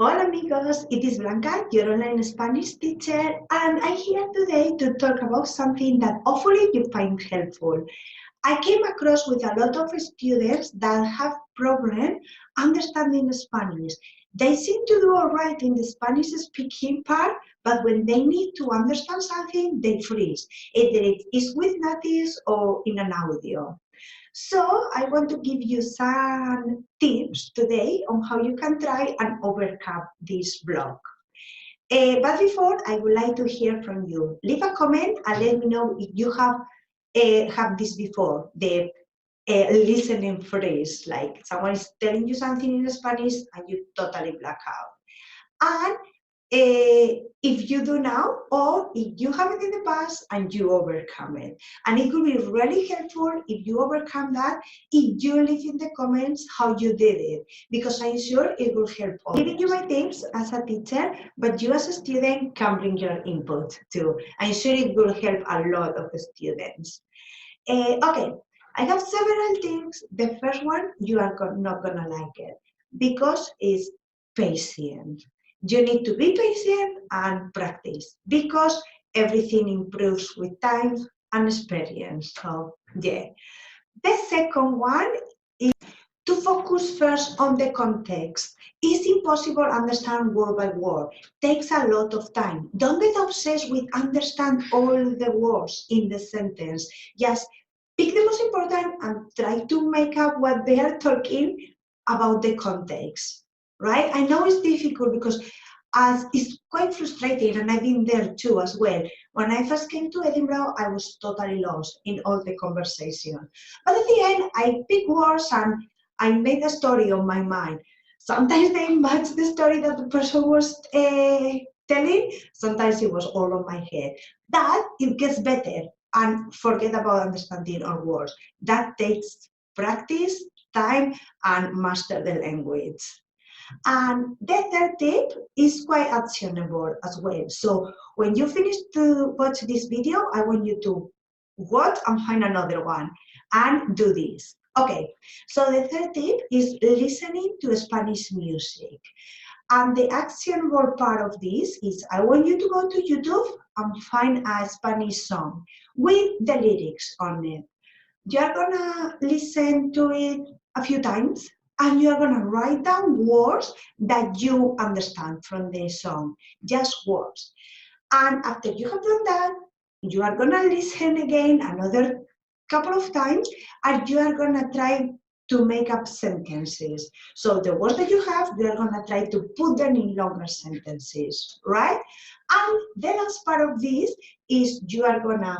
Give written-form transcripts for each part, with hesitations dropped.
Hola amigos, it is Blanca, your online Spanish teacher, and I'm here today to talk about something that hopefully you find helpful. I came across with a lot of students that have problem understanding Spanish. They seem to do all right in the Spanish speaking part, but when they need to understand something, they freeze, either it is with natives or in an audio. So I want to give you some tips today on how you can try and overcome this block. But before, I would like to hear from you. Leave a comment and let me know if you have this before, the listening phrase, like someone is telling you something in Spanish and you totally black out. And if you do now, or if you have it in the past and you overcome it. And it could be really helpful if you overcome that, if you leave in the comments how you did it, because I'm sure it will help others. I'm giving you my tips as a teacher, but you as a student can bring your input too. I'm sure it will help a lot of students. Okay, I have several tips. The first one, you are not gonna like it, because it's patient. You need to be patient and practice, because everything improves with time and experience. So yeah. The second one is to focus first on the context. It's impossible to understand word by word. Takes a lot of time. Don't get obsessed with understand all the words in the sentence. Just pick the most important and try to make up what they are talking about the context, right? I know it's difficult because as it's quite frustrating, and I've been there too as well. When I first came to Edinburgh, I was totally lost in all the conversation. But at the end, I picked words and I made a story on my mind. Sometimes they match the story that the person was telling, sometimes it was all on my head. That it gets better, and forget about understanding our words. That takes practice, time, and master the language. And the third tip is quite actionable as well. So when you finish to watch this video, I want you to watch and find another one and do this. Okay, so the third tip is listening to Spanish music. And the actionable part of this is I want you to go to YouTube and find a Spanish song with the lyrics on it. You're gonna listen to it a few times and you're gonna write down words that you understand from the song, just words. And after you have done that, you are gonna listen again another couple of times and you are gonna try to make up sentences. So the words that you have, you are gonna try to put them in longer sentences, right? And the last part of this is you are gonna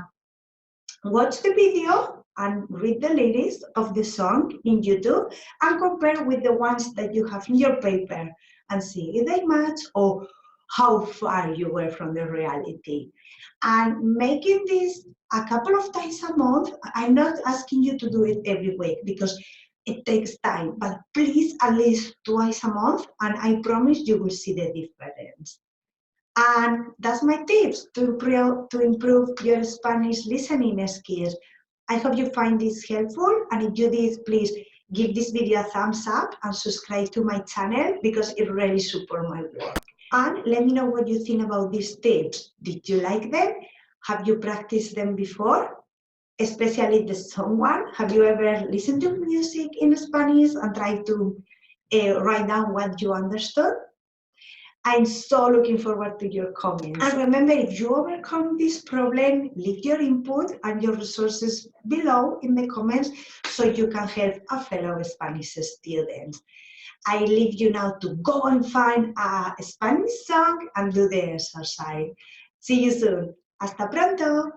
watch the video and read the lyrics of the song in YouTube and compare with the ones that you have in your paper and see if they match or how far you were from the reality. And making this a couple of times a month, I'm not asking you to do it every week because it takes time, but please at least twice a month and I promise you will see the difference. And that's my tips to improve your Spanish listening skills. I hope you find this helpful, and if you did, please give this video a thumbs up and subscribe to my channel because it really supports my work. And let me know what you think about these tips. Did you like them? Have you practiced them before? Especially the song one. Have you ever listened to music in Spanish and tried to write down what you understood? I'm so looking forward to your comments. And remember, if you overcome this problem, leave your input and your resources below in the comments so you can help a fellow Spanish student. I leave you now to go and find a Spanish song and do the exercise. See you soon. Hasta pronto.